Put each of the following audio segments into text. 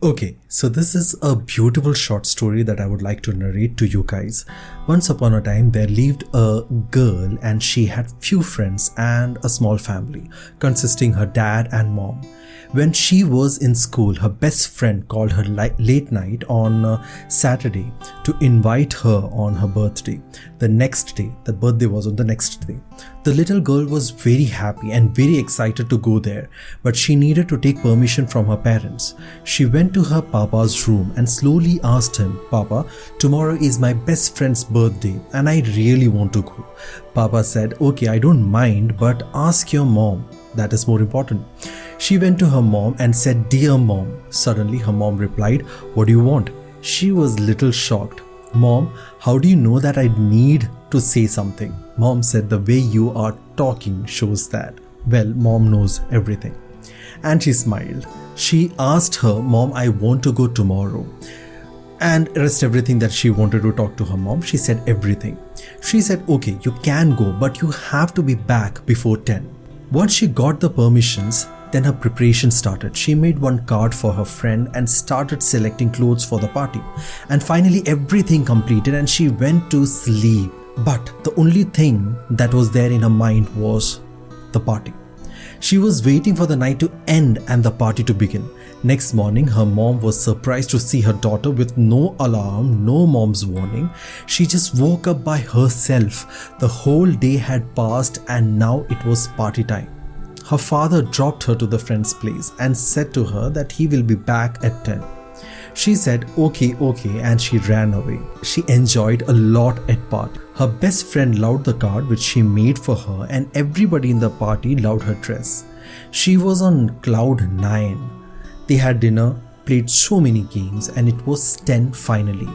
Okay, so this is a beautiful short story that I would like to narrate to you guys. Once upon a time, there lived a girl and she had few friends and a small family consisting her dad and mom. When she was in school, her best friend called her late night on Saturday to invite her on her birthday. The next day, the birthday was on the next day. The little girl was very happy and very excited to go there, but she needed to take permission from her parents. She went to her papa's room and slowly asked him, "Papa, tomorrow is my best friend's birthday and I really want to go." Papa said, "Okay, I don't mind, but ask your mom. That is more important." She went to her mom and said, "Dear mom." Suddenly her mom replied, "What do you want?" She was little shocked. "Mom, how do you know that I need to say something?" Mom said, "The way you are talking shows that." Well, mom knows everything. And she smiled. She asked her, "Mom, I want to go tomorrow." And rest everything that she wanted to talk to her mom. She said everything. She said, "Okay, you can go, but you have to be back before 10. Once she got the permissions, then her preparation started. She made one card for her friend and started selecting clothes for the party. And finally everything completed and she went to sleep. But the only thing that was there in her mind was the party. She was waiting for the night to end and the party to begin. Next morning, her mom was surprised to see her daughter with no alarm, no mom's warning. She just woke up by herself. The whole day had passed and now it was party time. Her father dropped her to the friend's place and said to her that he will be back at 10. She said, okay, and she ran away. She enjoyed a lot at party. Her best friend loved the card which she made for her and everybody in the party loved her dress. She was on cloud 9. They had dinner, played so many games, and it was 10 finally.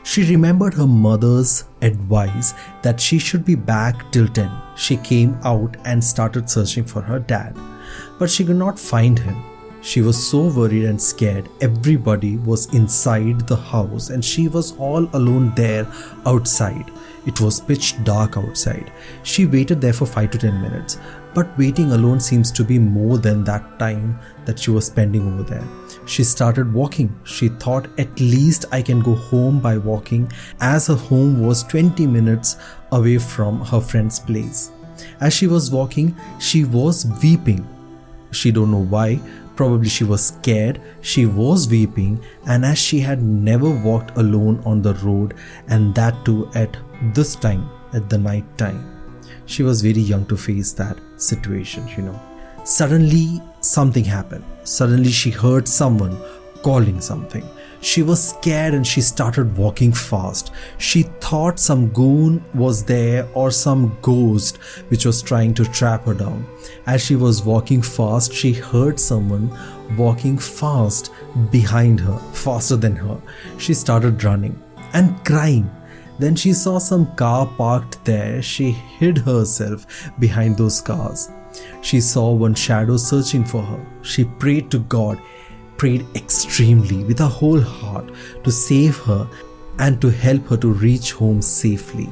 She remembered her mother's advice that she should be back till 10. She came out and started searching for her dad, but she could not find him. She was so worried and scared. Everybody was inside the house and she was all alone there outside. It was pitch dark outside. She waited there for 5 to 10 minutes, but waiting alone seems to be more than that time that she was spending over there. She started walking. She thought, at least I can go home by walking, as her home was 20 minutes away from her friend's place. As she was walking, she was weeping. She don't know why. Probably she was scared. She was weeping, and as she had never walked alone on the road, and that too at this time, at the night time. She was very young to face that situation, Suddenly, something happened. Suddenly, she heard someone calling something. She was scared and she started walking fast. She thought some goon was there or some ghost which was trying to trap her down. As she was walking fast, she heard someone walking fast behind her, faster than her. She started running and crying. Then she saw some car parked there. She hid herself behind those cars. She saw one shadow searching for her. She prayed to God, prayed extremely with her whole heart to save her and to help her to reach home safely.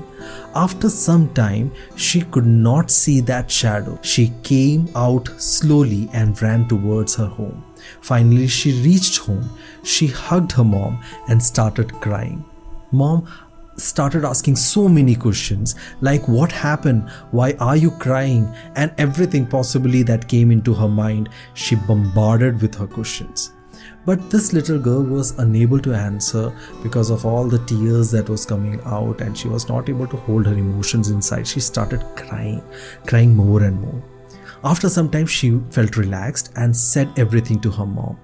After some time, she could not see that shadow. She came out slowly and ran towards her home. Finally, she reached home. She hugged her mom and started crying. Mom started asking so many questions like, what happened, why are you crying, and everything possibly that came into her mind. She bombarded with her questions, but this little girl was unable to answer because of all the tears that was coming out, and she was not able to hold her emotions inside. She started crying more and more. After some time, she felt relaxed and said everything to her mom.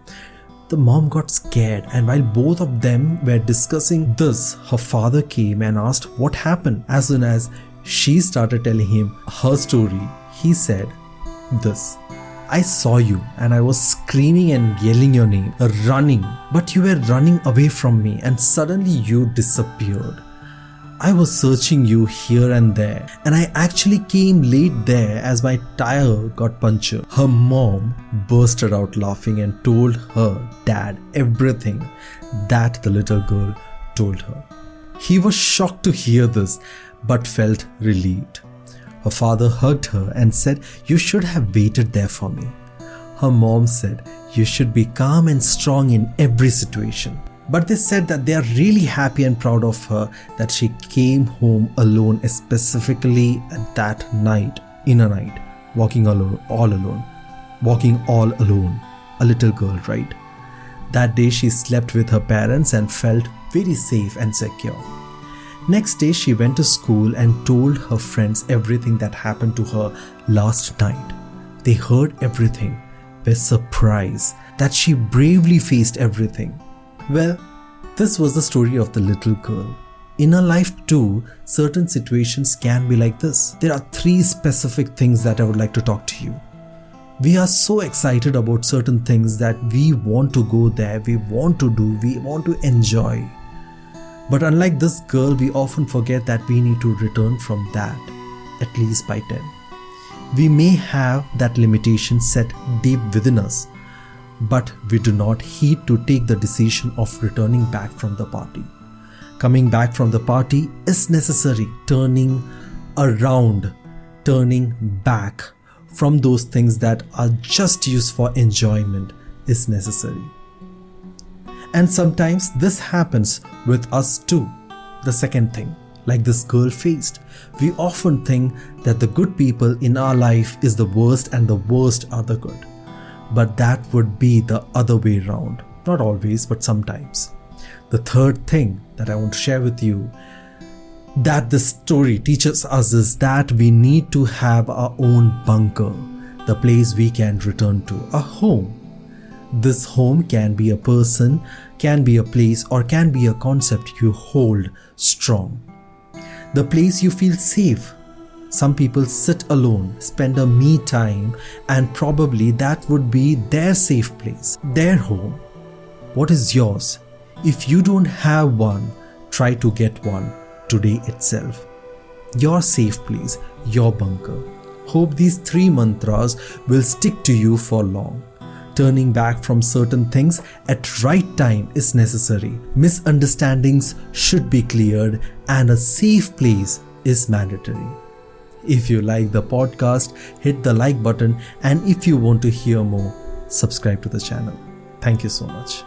The mom got scared, and while both of them were discussing this, her father came and asked what happened. As soon as she started telling him her story, he said this: "I saw you and I was screaming and yelling your name, running, but you were running away from me and suddenly you disappeared. I was searching you here and there, and I actually came late there as my tire got punctured." Her mom bursted out laughing and told her dad everything that the little girl told her. He was shocked to hear this, but felt relieved. Her father hugged her and said, "You should have waited there for me." Her mom said, you should be calm and strong in every situation. But they said that they are really happy and proud of her that she came home alone, specifically at that night, in a night, walking all alone, a little girl, right? That day she slept with her parents and felt very safe and secure. Next day she went to school and told her friends everything that happened to her last night. They heard everything, were surprised that she bravely faced everything. Well, this was the story of the little girl. In our life too, certain situations can be like this. There are 3 specific things that I would like to talk to you. We are so excited about certain things that we want to go there, we want to do, we want to enjoy. But unlike this girl, we often forget that we need to return from that, at least by 10. We may have that limitation set deep within us, but we do not heed to take the decision of returning back from the party. Coming back from the party is necessary. Turning around, turning back from those things that are just used for enjoyment is necessary. And sometimes this happens with us too. The second thing, like this girl faced, we often think that the good people in our life is the worst and the worst are the good. But that would be the other way around. Not always, but sometimes. The third thing that I want to share with you that this story teaches us is that we need to have our own bunker, the place we can return to, a home. This home can be a person, can be a place, or can be a concept you hold strong. The place you feel safe. Some people sit alone, spend a me time, and probably that would be their safe place, their home. What is yours? If you don't have one, try to get one today itself. Your safe place, your bunker. Hope these 3 mantras will stick to you for long. Turning back from certain things at right time is necessary. Misunderstandings should be cleared, and a safe place is mandatory. If you like the podcast, hit the like button, and if you want to hear more, subscribe to the channel. Thank you so much.